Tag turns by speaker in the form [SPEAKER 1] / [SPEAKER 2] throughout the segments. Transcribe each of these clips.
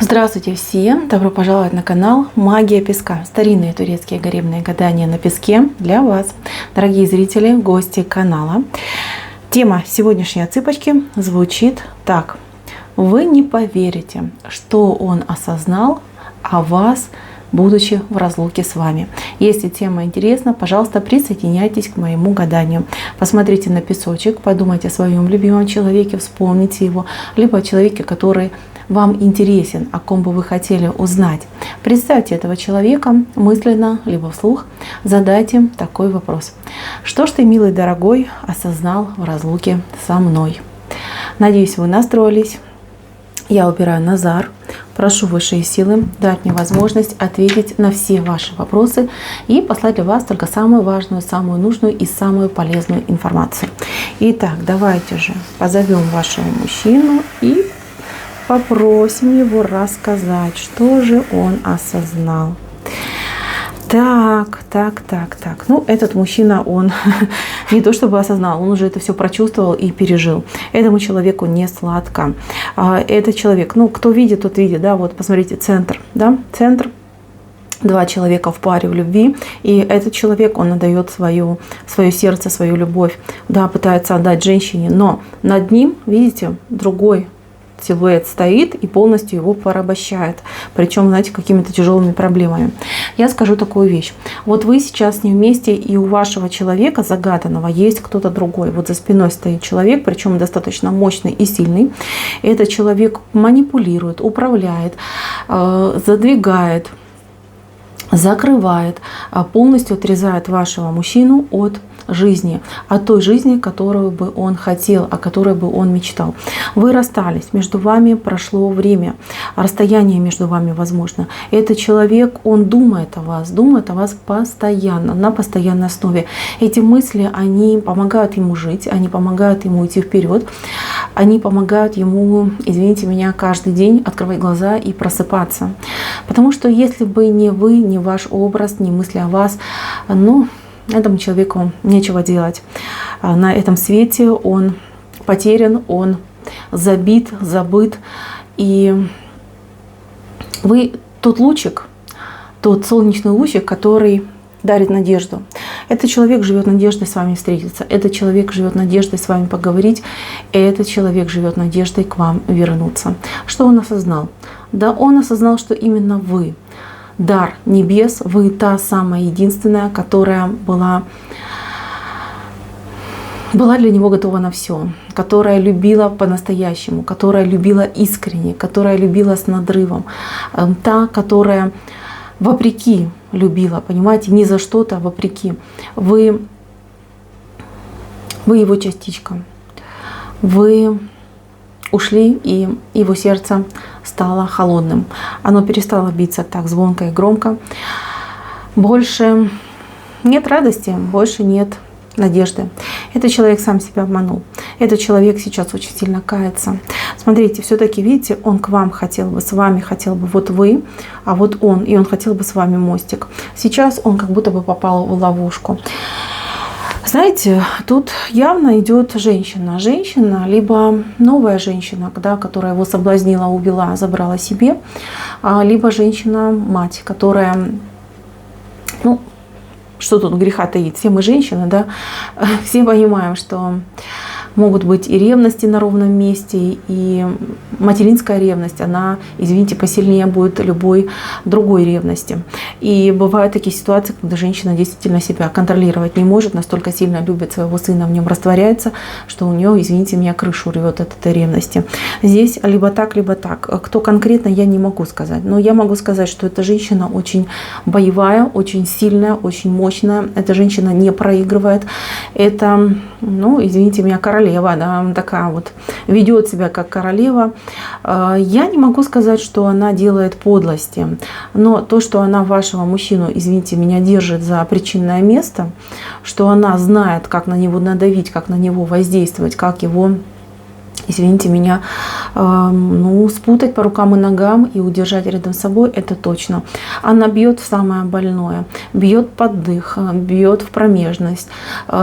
[SPEAKER 1] Здравствуйте всем! Добро пожаловать на канал Магия Песка. Старинные турецкие гаремные гадания на песке для вас, дорогие зрители, гости канала. Тема сегодняшней цыпочки звучит так. Вы не поверите, что он осознал о вас, будучи в разлуке с вами. Если тема интересна, пожалуйста, присоединяйтесь к моему гаданию. Посмотрите на песочек, подумайте о своем любимом человеке, вспомните его, либо о человеке, который вам интересен, о ком бы вы хотели узнать. Представьте этого человека мысленно, либо вслух, задайте такой вопрос. Что ж ты, милый дорогой, осознал в разлуке со мной? Надеюсь, вы настроились. Я убираю Назар. Прошу высшие силы дать мне возможность ответить на все ваши вопросы и послать для вас только самую важную, самую нужную и самую полезную информацию. Итак, давайте же позовем вашего мужчину и попросим его рассказать, что же он осознал. Так. Ну, этот мужчина, он не то чтобы осознал, он уже это все прочувствовал и пережил. Этому человеку не сладко. Этот человек, ну, кто видит, тот видит, да, вот посмотрите, центр, да, центр. Два человека в паре в любви, и этот человек, он отдает свое сердце, свою любовь, да, пытается отдать женщине, но над ним, видите, другой силуэт стоит и полностью его порабощает. Причем, знаете, какими-то тяжелыми проблемами. Я скажу такую вещь. Вот вы сейчас с ним вместе, и у вашего человека загаданного есть кто-то другой. Вот за спиной стоит человек, причем достаточно мощный и сильный. Этот человек манипулирует, управляет, задвигает, закрывает, полностью отрезает вашего мужчину от жизни, от той жизни, которую бы он хотел, о которой бы он мечтал. Вы расстались, между вами прошло время, расстояние между вами возможно. Этот человек, он думает о вас постоянно, на постоянной основе. Эти мысли, они помогают ему жить, они помогают ему идти вперед, они помогают ему, извините меня, каждый день открывать глаза и просыпаться. Потому что если бы не вы, не ваш образ, не мысли о вас, ну, этому человеку нечего делать. На этом свете он потерян, он забит, забыт. И вы тот лучик, тот солнечный лучик, который дарит надежду. Этот человек живет надеждой с вами встретиться. Этот человек живет надеждой с вами поговорить. И этот человек живет надеждой к вам вернуться. Что он осознал? Да, он осознал, что именно вы дар небес, вы та самая единственная, которая была для него готова на все, которая любила по-настоящему, которая любила искренне, которая любила с надрывом, та, которая вопреки любила, понимаете, не за что-то, а вопреки. Вы его частичка, вы ушли, и его сердце стало холодным. Оно перестало биться так звонко и громко. Больше нет радости, больше нет надежды. Этот человек сам себя обманул. Этот человек сейчас очень сильно кается. Смотрите, все-таки, видите, он к вам хотел бы, с вами хотел бы, вот вы, а вот он, и он хотел бы с вами мостик. Сейчас он как будто бы попал в ловушку. Знаете, тут явно идет женщина. Женщина, либо новая женщина, да, которая его соблазнила, увела, забрала себе, либо женщина-мать, которая, ну, что тут греха таить, все мы женщины, да, все понимаем, что могут быть и ревности на ровном месте, и материнская ревность, она, извините, посильнее будет любой другой ревности. И бывают такие ситуации, когда женщина действительно себя контролировать не может, настолько сильно любит своего сына, в нем растворяется, что у нее, извините меня, крышу рвет от этой ревности. Здесь либо так, либо так. Кто конкретно, я не могу сказать. Но я могу сказать, что эта женщина очень боевая, очень сильная, очень мощная. Эта женщина не проигрывает. Это, ну, извините меня, королева, да, такая вот, ведет себя как королева. Я не могу сказать, что она делает подлости, но то, что она вашего мужчину, извините меня, держит за причинное место, что она знает, как на него надавить, как на него воздействовать, как его, извините меня, ну, спутать по рукам и ногам и удержать рядом с собой, это точно. Она бьет в самое больное, бьет под дых, бьет в промежность.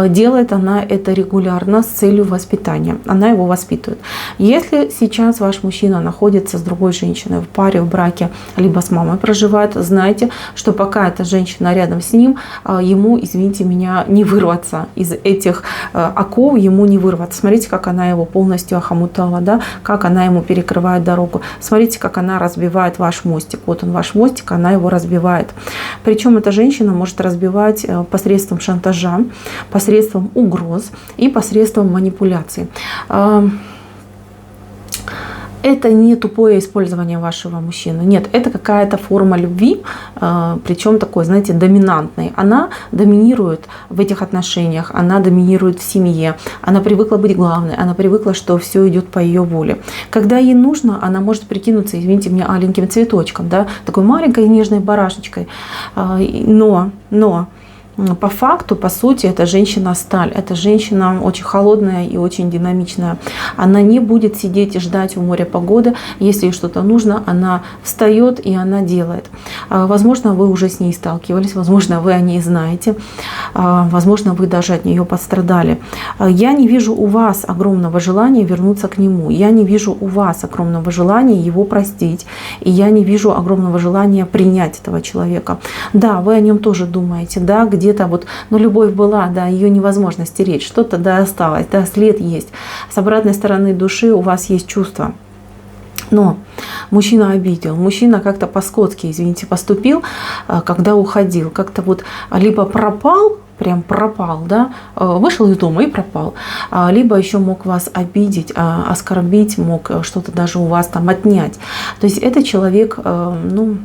[SPEAKER 1] Делает она это регулярно с целью воспитания. Она его воспитывает. Если сейчас ваш мужчина находится с другой женщиной в паре, в браке, либо с мамой проживает, знайте, что пока эта женщина рядом с ним, ему, извините меня, не вырваться из этих оков, ему не вырваться. Смотрите, как она его полностью охомутала, да, как она ему перекрывает дорогу. Смотрите, как она разбивает ваш мостик. Вот он, ваш мостик, она его разбивает. Причем эта женщина может разбивать посредством шантажа, посредством угроз и посредством манипуляций. Это не тупое использование вашего мужчины. Нет, это какая-то форма любви, причем такой, знаете, доминантной. Она доминирует в этих отношениях, она доминирует в семье, она привыкла быть главной, она привыкла, что все идет по ее воле. Когда ей нужно, она может прикинуться, извините меня, аленьким цветочком, да, такой маленькой нежной барашечкой. Но по факту, по сути, эта женщина сталь. Эта женщина очень холодная и очень динамичная. Она не будет сидеть и ждать у моря погоды. Если ей что-то нужно, она встает и она делает. Возможно, вы уже с ней сталкивались, возможно, вы о ней знаете, возможно, вы даже от нее пострадали. Я не вижу у вас огромного желания вернуться к нему. Я не вижу у вас огромного желания его простить. И я не вижу огромного желания принять этого человека. Да, вы о нем тоже думаете, да, где-то вот, но любовь была, да, ее невозможно стереть, что-то, да, осталось, да, след есть. С обратной стороны души у вас есть чувства. Но мужчина обидел, мужчина как-то по-скотски, извините, поступил, когда уходил, как-то вот либо пропал, прям пропал, да, вышел из дома и пропал, либо еще мог вас обидеть, оскорбить, мог что-то даже у вас там отнять. То есть это человек, ну,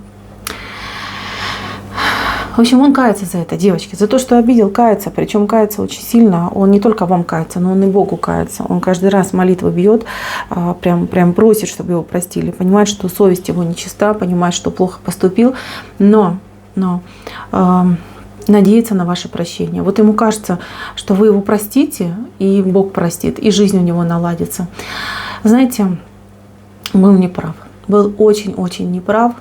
[SPEAKER 1] в общем, он кается за это, девочки, за то, что обидел, кается, причем кается очень сильно. Он не только вам кается, но он и Богу кается. Он каждый раз молитвы бьет, прям просит, чтобы его простили. Понимает, что совесть его нечиста, понимает, что плохо поступил, но надеется на ваше прощение. Вот ему кажется, что вы его простите, и Бог простит, и жизнь у него наладится. Знаете, был неправ, был очень-очень неправ.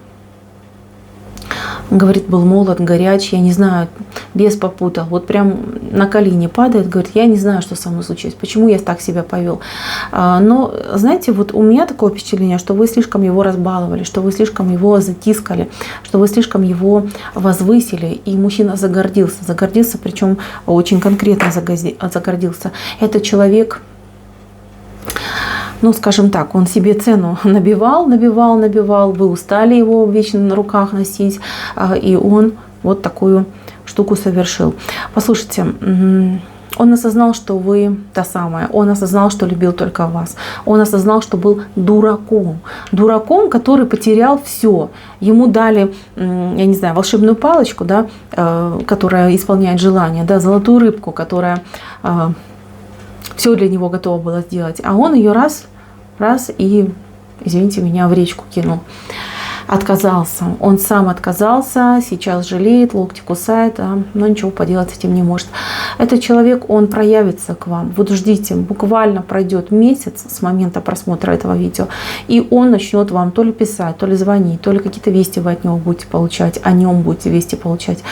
[SPEAKER 1] Говорит, был молод, горячий, я не знаю, бес попутал. Вот прям на колени падает, говорит, я не знаю, что со мной случилось, почему я так себя повел. Но, знаете, вот у меня такое впечатление, что вы слишком его разбаловали, что вы слишком его затискали, что вы слишком его возвысили, и мужчина загордился, причем очень конкретно загордился. Это человек, ну, скажем так, он себе цену набивал, вы устали его вечно на руках носить, и он вот такую штуку совершил. Послушайте, он осознал, что вы та самая, он осознал, что любил только вас, он осознал, что был дураком, который потерял все. Ему дали, я не знаю, волшебную палочку, да, которая исполняет желание, да, золотую рыбку, которая все для него готово было сделать, а он ее раз и, извините меня, в речку кинул. Отказался. Он сам отказался, сейчас жалеет, локти кусает, но ничего поделать с этим не может. Этот человек, он проявится к вам. Вот ждите, буквально пройдет месяц с момента просмотра этого видео, и он начнет вам то ли писать, то ли звонить, то ли какие-то вести вы от него будете получать, о нем будете вести получать.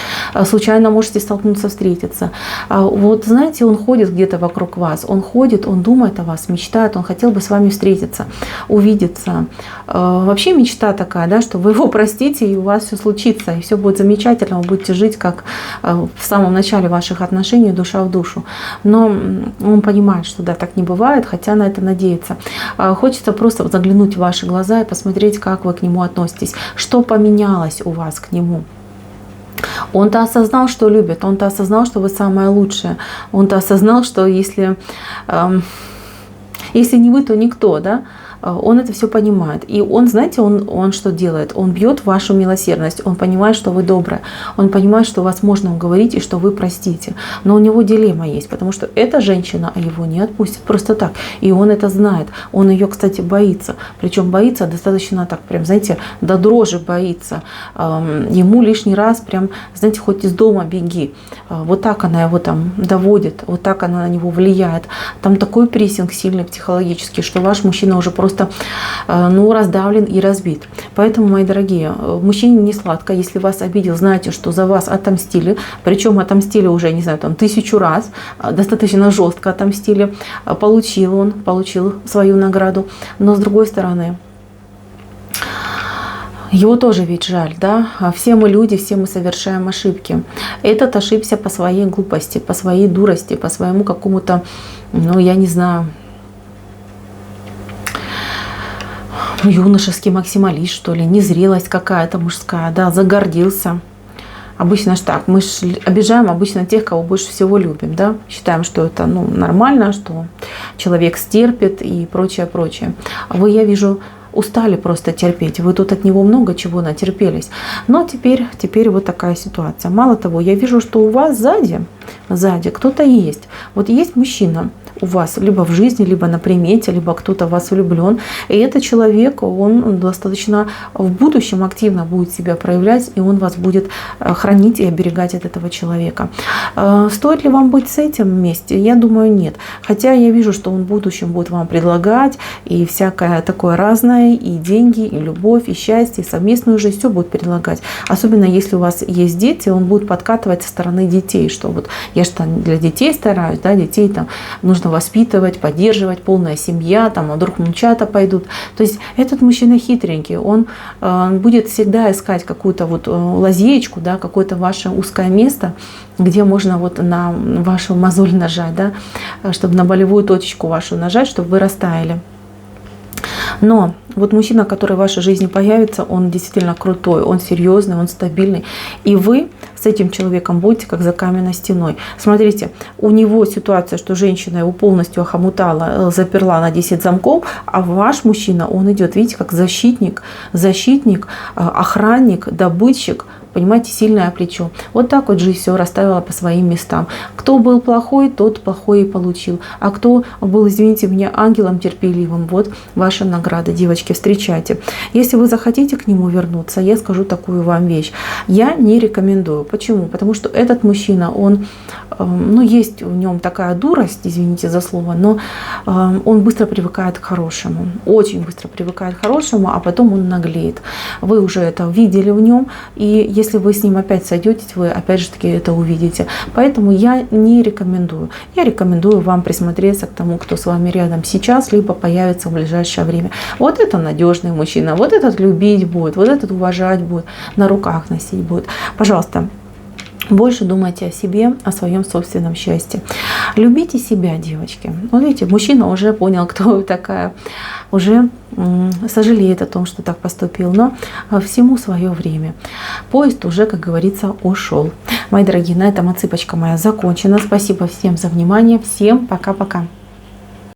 [SPEAKER 1] Случайно можете столкнуться, встретиться. Вот знаете, он ходит где-то вокруг вас, он ходит, он думает о вас, мечтает, он хотел бы с вами встретиться, увидеться. Вообще мечта такая, да, что вы его простите, и у вас все случится, и все будет замечательно, вы будете жить как в самом начале ваших отношений, душа в душу. Но он понимает, что да, так не бывает, хотя на это надеется. Хочется просто заглянуть в ваши глаза и посмотреть, как вы к нему относитесь, что поменялось у вас к нему. Он-то осознал, что любит, он-то осознал, что вы самое лучшее, он-то осознал, что если не вы, то никто, да? он это все понимает. И он, знаете, он что делает? Он бьет вашу милосердность. Он понимает, что вы добрая. Он понимает, что вас можно уговорить и что вы простите. Но у него дилемма есть, потому что эта женщина его не отпустит просто так. И он это знает. Он ее, кстати, боится. Причем боится достаточно так, прям, знаете, до дрожи боится. Ему лишний раз прям, знаете, хоть из дома беги. Вот так она его там доводит, вот так она на него влияет. Там такой прессинг сильный психологический, что ваш мужчина уже просто раздавлен и разбит. Поэтому, мои дорогие, мужчине не сладко. Если вас обидел, знайте, что за вас отомстили. Причем отомстили уже, не знаю, там 1000 раз. Достаточно жестко отомстили. Получил свою награду. Но с другой стороны, его тоже ведь жаль, да? Все мы люди, все мы совершаем ошибки. Этот ошибся по своей глупости, по своей дурости, по своему какому-то, я не знаю, юношеский максималист, что ли, незрелость какая-то мужская, да, загордился. Обычно ж так, мы ж обижаем обычно тех, кого больше всего любим, да, считаем, что это нормально, что человек стерпит и прочее, прочее. Вы, я вижу, устали просто терпеть. Вы тут от него много чего натерпелись. Но теперь вот такая ситуация. Мало того, я вижу, что у вас сзади кто-то есть. Вот есть мужчина у вас либо в жизни, либо на примете, либо кто-то в вас влюблен. И этот человек, он достаточно в будущем активно будет себя проявлять, и он вас будет хранить и оберегать от этого человека. Стоит ли вам быть с этим вместе? Я думаю, нет. Хотя я вижу, что он в будущем будет вам предлагать и всякое такое разное, и деньги, и любовь, и счастье, и совместную жизнь, все будет предлагать. Особенно если у вас есть дети, он будет подкатывать со стороны детей, что вот я же там для детей стараюсь, да, детей там нужно воспитывать, поддерживать, полная семья, там, а вдруг внучата пойдут. То есть этот мужчина хитренький, он будет всегда искать какую-то вот лазеечку, да, какое-то ваше узкое место, где можно вот на вашу мозоль нажать, да, чтобы на болевую точечку вашу нажать, чтобы вы растаяли. Но вот мужчина, который в вашей жизни появится, он действительно крутой, он серьезный, он стабильный. И вы с этим человеком будете как за каменной стеной. Смотрите, у него ситуация, что женщина его полностью охомутала, заперла на 10 замков, а ваш мужчина, он идет, видите, как защитник, охранник, добытчик. Понимаете, сильное плечо. Вот так вот жизнь все расставила по своим местам. Кто был плохой, тот плохой и получил. А кто был, извините меня, ангелом терпеливым, вот ваша награда, девочки, встречайте. Если вы захотите к нему вернуться, я скажу такую вам вещь. Я не рекомендую. Почему? Потому что этот мужчина, он, есть в нем такая дурость, извините за слово, но он быстро привыкает к хорошему. Очень быстро привыкает к хорошему, а потом он наглеет. Вы уже это видели в нем, и если вы с ним опять сойдетесь, вы опять же таки это увидите. Поэтому я не рекомендую. Я рекомендую вам присмотреться к тому, кто с вами рядом сейчас, либо появится в ближайшее время. Вот это надежный мужчина, вот этот любить будет, вот этот уважать будет, на руках носить будет. Пожалуйста, больше думайте о себе, о своем собственном счастье. Любите себя, девочки. Вот видите, мужчина уже понял, кто вы такая, уже сожалеет о том, что так поступил, но всему свое время. Поезд уже, как говорится, ушел. Мои дорогие, на этом отсыпочка моя закончена. Спасибо всем за внимание. Всем пока-пока.